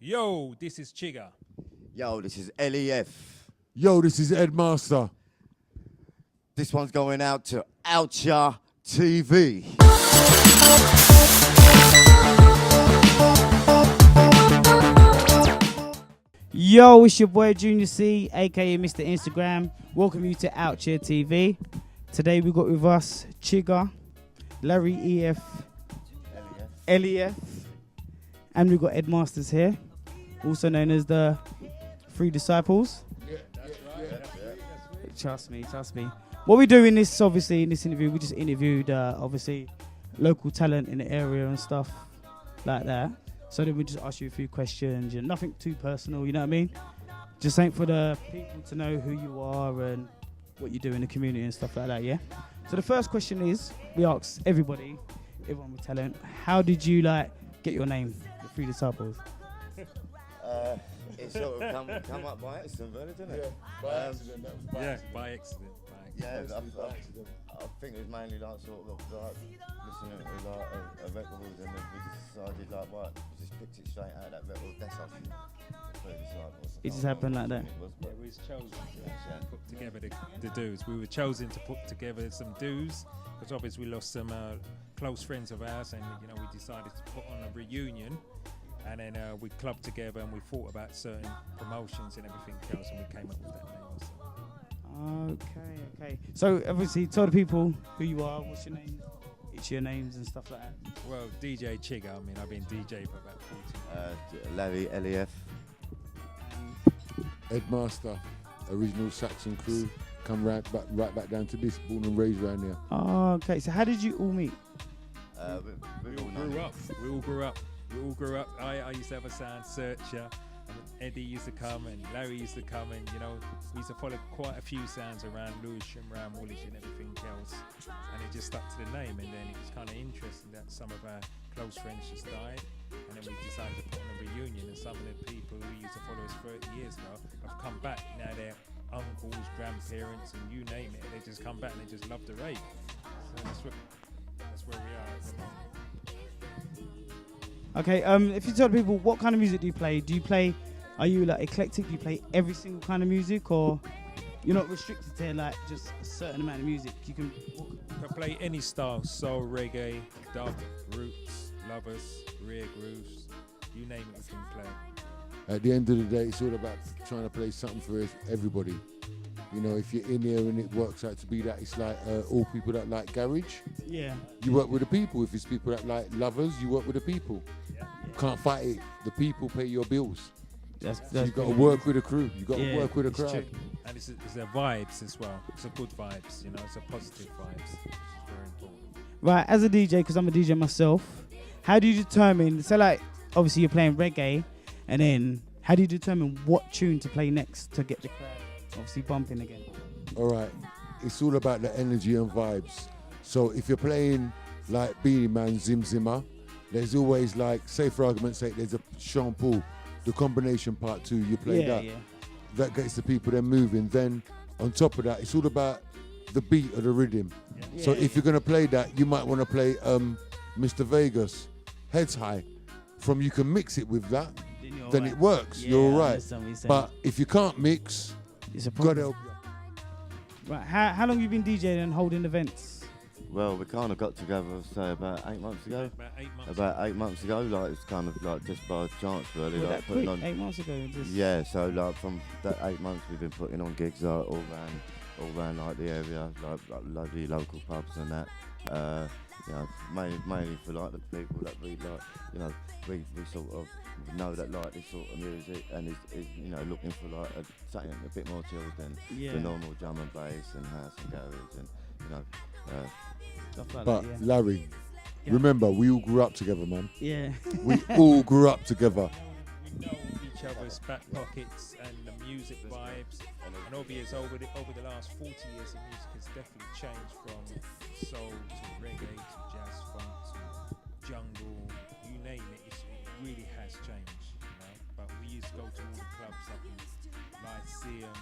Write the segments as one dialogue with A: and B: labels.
A: Yo, this is Chigga.
B: Yo, this is LEF.
C: Yo, this is Ed Master.
B: This one's going out to OutcheaTv.
D: Yo, it's your boy Junior C, aka Mr. Instagram. Welcome you to OutcheaTv. Today we got with us Chigga, Larry EF, LEF, and we got Ed Masters here, also known as the Three Disciples.
C: Yeah, that's right.
D: Trust me. What we do in this, obviously, in this interview, we just interviewed, obviously, local talent in the area and stuff like that. So then we just ask you a few questions, and nothing too personal, you know what I mean? Just something for the people to know who you are and what you do in the community and stuff like that, yeah? So the first question is, we ask everyone with talent, how did you, get your name, the Three Disciples?
B: It sort of come up by accident, really, didn't it?
A: By accident.
B: I think it was mainly listening to a record, and then we decided we just picked it straight out of that record. That's us.
D: It just happened like that.
A: Yeah, we was chosen to put together the dues. We were chosen to put together some dues because obviously we lost some close friends of ours, and we decided to put on a reunion. And then we clubbed together and we thought about certain promotions and everything else, and we came up with that name also.
D: Okay. So obviously tell the people who you are, what's your name, each of your names and stuff like that.
A: Well, DJ Chigga, I've been DJ for about 14 years.
B: Larry, LEF.
C: Ed Master, original Saxon crew, come right back down to this, born and raised around here.
D: Okay, so how did you all meet?
B: We
A: all grew up. I used to have a sound searcher, and Eddie used to come, and Larry used to come, and we used to follow quite a few sounds around Lewisham, around Woolwich, and everything else. And it just stuck to the name, and then it was kind of interesting that some of our close friends just died, and then we decided to put on a reunion. And some of the people who used to follow us 30 years ago have come back. Now they're uncles, grandparents, and you name it. They just come back and they just love the rave. So that's where we are at the moment.
D: Okay, if you tell people what kind of music do you play? Are you eclectic? Do you play every single kind of music, or you're not restricted to just a certain amount of music? You can
A: play any style: soul, reggae, dub, roots, lovers, rear grooves, you name it, we can play.
C: At the end of the day, it's all about trying to play something for everybody. If you're in here and it works out to be that, it's like all people that like garage.
D: Yeah.
C: You work with the people. If it's people that like lovers, you work with the people.
A: Yeah.
C: You can't fight it. The people pay your bills.
D: That's
C: so you got to work with a crew. You got to work with a crowd.
A: True. And it's the vibes as well. It's a good vibes, it's a positive vibes, which is very important.
D: Right, as a DJ, because I'm a DJ myself, how do you determine, obviously you're playing reggae, and then how do you determine what tune to play next to get the crowd obviously bumping again?
C: All right, it's all about the energy and vibes. So if you're playing like Beanie Man, Zim Zimmer, there's always say for argument's sake, there's a Sean Paul, the combination part 2, you play that. Yeah. That gets the people then moving. Then on top of that, it's all about the beat of the rhythm. Yeah. So if you're gonna play that, you might want to play Mr. Vegas, Heads High. You can mix it with that, then it works. Yeah, you're all right. But if you can't mix,
D: it's a problem.
C: God help you.
D: Right, how long have you been DJing and holding events?
B: Well, we kind of got together, say, about 8 months ago. About 8 months ago, it's kind of just by chance, really.
D: Well, that
B: putting
D: quick,
B: on
D: 8 months ago.
B: Yeah, so from that 8 months, we've been putting on gigs all around the area, the local pubs and that. Mainly for the people that we we sort of know that like this sort of music, and is looking for something a bit more chilled than the normal drum and bass and house and garage and
D: stuff like
C: but
D: that. Yeah.
C: Larry, remember we all grew up together, man.
D: Yeah.
C: We all grew up together.
A: We know each other's back pockets and the music vibes, and obviously over the last 40 years, the music has definitely changed from soul to reggae to jazz funk to jungle, you name it. It really has changed, But we used to go to all the clubs up in Lyceum,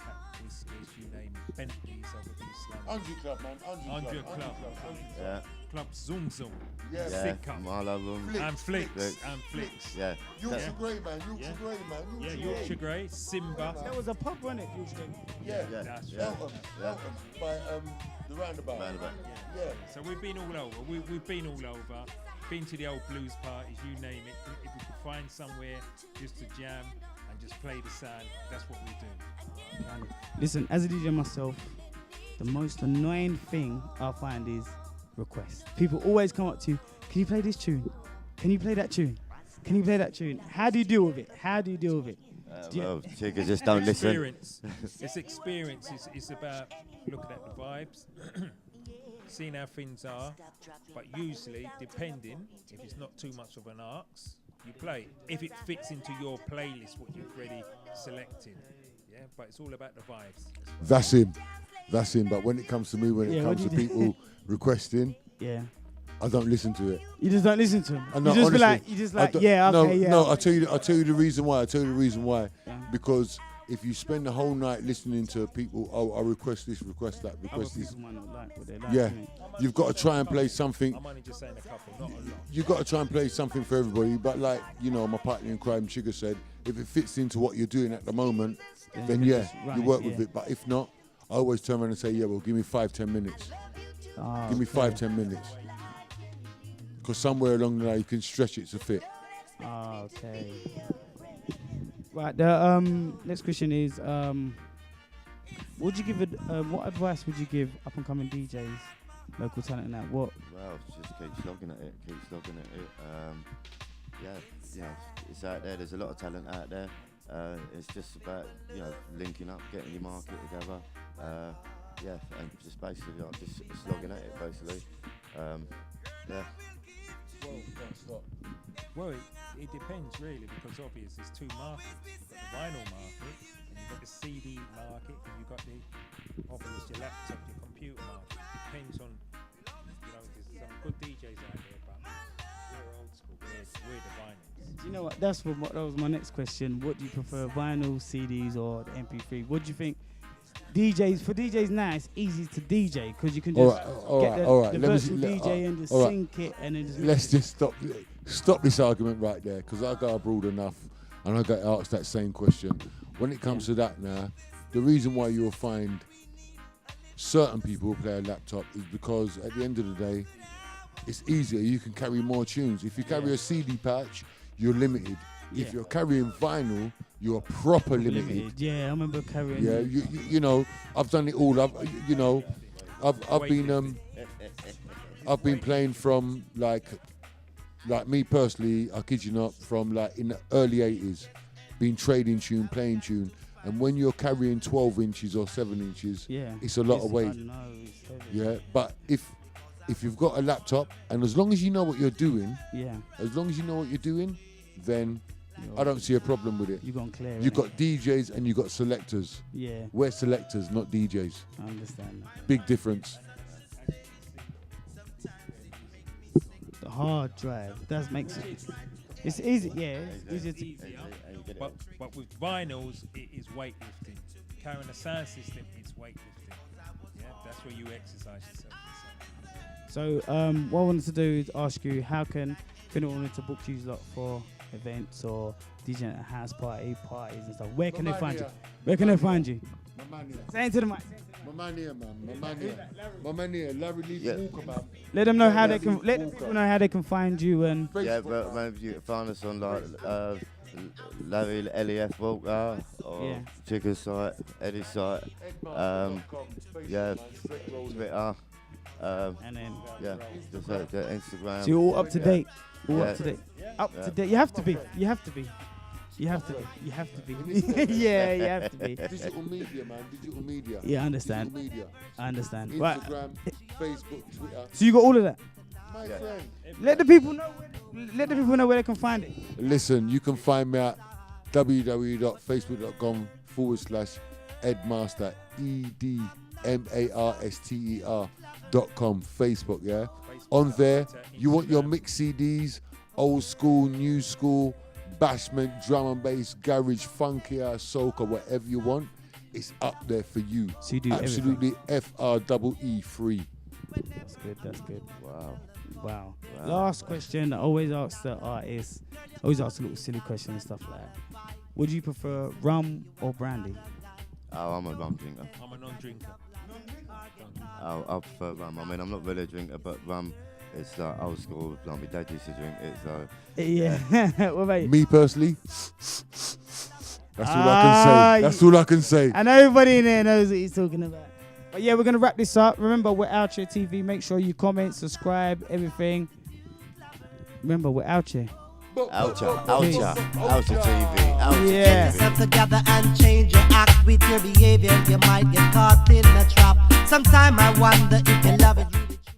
A: Cat Whiskers, you name it, Bentley's over East London.
C: 100 Club, man. 100 Club.
A: Yeah. Club Zoom Zoom.
C: Yeah.
A: Sick up.
B: I love them.
A: And Flicks.
B: Flicks.
A: And Flicks.
B: Yeah.
C: Yorkshire Grey, man. Yorkshire Grey, man.
A: Yeah, Yorkshire Grey, Simba.
D: There was a pub, wasn't it? Yorkshire Grey?
C: Yeah.
A: That's
B: Yeah.
C: Eltham, by the roundabout. Yeah.
A: So we've been all over. We've been all over. Been to the old blues parties, you name it. If we could find somewhere just to jam and just play the sound, that's what we do.
D: Listen, as a DJ myself, the most annoying thing I find is requests. People always come up to you, can you play this tune? Can you play that tune? Can you play that tune? How do you deal with it?
B: Well, chickens just don't listen.
A: Experience. It's experience. It's about looking at the vibes, seeing how things are. But usually, depending, if it's not too much of an arcs, you play. If it fits into your playlist, what you've already selected. Yeah, but it's all about the vibes.
C: That's him. But when it comes to me, when it comes to people requesting, I don't listen to it.
D: You just don't listen to them.
C: No,
D: you just
C: honestly, No, I'll tell you the reason why.
D: Yeah.
C: Because if you spend the whole night listening to people, I request this, request that,
D: Other
C: request this.
D: people might not like what they like.
C: Yeah,
D: innit?
C: you've got to try and play something.
A: I'm only just saying a couple, not a lot.
C: You've got to try and play something for everybody. But like, my partner in crime, Chigga, said, if it fits into what you're doing at the moment, then
D: you
C: yeah,
D: just run
C: you
D: it,
C: work with
D: yeah.
C: it. But if not, I always turn around and say, yeah, well, give me 5-10 minutes. Give me 5-10 minutes. Because somewhere along the line, you can stretch it to fit.
D: Okay. Right. The next question is, what advice would you give up and coming DJs, local talent, and that? What?
B: Well, just keep slogging at it. It's out there. There's a lot of talent out there. It's just about linking up, getting your market together. And just basically just slogging at it, basically.
A: Well, it depends really, because obviously there's two markets. You've got the vinyl market, and you've got the CD market, and you've got your laptop, your computer market. It depends on, there's some good DJs out there, but we're old school. We're the vinyls.
D: Do you know what? That was my next question. What do you prefer, vinyl, CDs, or the MP3? What do you think? For DJs now, it's easy to DJ because you can just get the virtual DJ and just sync it and then just.
C: Let's just stop this argument right there, because I go abroad enough and I get asked that same question. When it comes to that now, the reason why you'll find certain people who play a laptop is because at the end of the day, it's easier. You can carry more tunes. If you carry a CD patch, you're limited. If you're carrying vinyl, you're proper limited.
D: Yeah, I remember carrying.
C: Yeah, I've done it all. I've been playing from like me personally. I kid you not, from like in the early '80s, been trading tune, playing tune, and when you're carrying 12 inches or 7 inches, it's a lot of weight. Yeah, but if you've got a laptop, and as long as you know what you're doing, then I don't see a problem with it.
D: You've got clear.
C: You've got DJs and you've got selectors.
D: Yeah.
C: We're selectors, not DJs.
D: I understand that.
C: Big difference.
D: The hard drive. That makes it. It's easy. Yeah, it's easy to.
A: But with vinyls, it is weightlifting. Carrying a sound system, it's weightlifting. Yeah, that's where you exercise yourself.
D: So what I wanted to do is ask you, how can, if anyone wanted to book you lot for events or DJing at a house parties and stuff, where can they find you? Where can they find you? Say it to the mic.
C: My man here, man. My man here, Larry Leaf Walker, man.
D: Let them know how they can. Let the people know how they can find you and.
B: Yeah, but maybe you can find us on like Larry LEF Walker or Chicken's site, Eddie's site. Twitter.
D: And then
B: just the Instagram.
D: So you're all up to date.
B: Up to date.
D: Up to date. You have to be. You have to be. Yeah, you have to be.
C: Digital media, man. Digital media.
D: Yeah, I understand.
C: Digital media.
D: I understand.
C: Instagram,
D: Right.
C: Facebook, Twitter.
D: So you got all of that.
C: My friend.
D: Let the people know where they can find it.
C: Listen, you can find me at www.facebook.com/Edmaster, EDMARSTER.com, Facebook, yeah? On there, you want your mix CDs, old school, new school, bashment, drum and bass, garage, funkier, soca, whatever you want, it's up there for you.
D: So you do
C: absolutely FREE free.
D: That's good. That's good.
B: Wow.
D: Wow.
B: Wow.
D: Last question. I always ask the artists. I always ask a little silly question and stuff like that. Would you prefer rum or brandy?
B: Oh, I'm a rum drinker.
A: I'm a non-drinker.
B: I prefer rum. I mean, I'm not really a drinker, but rum is like old school. Like my dad used to drink it, so.
D: Yeah. What about you?
C: Me personally, that's all I can say. That's all I can say.
D: And everybody in there knows what he's talking about. But yeah, we're going to wrap this up. Remember, we're OutcheaTv. Make sure you comment, subscribe, everything. Remember, we're Outchea.
B: OutcheaTv.
D: Yeah.
E: Get yourself together and change your act with your behavior. You might get caught in a trap. Sometime I wonder if your love is really true.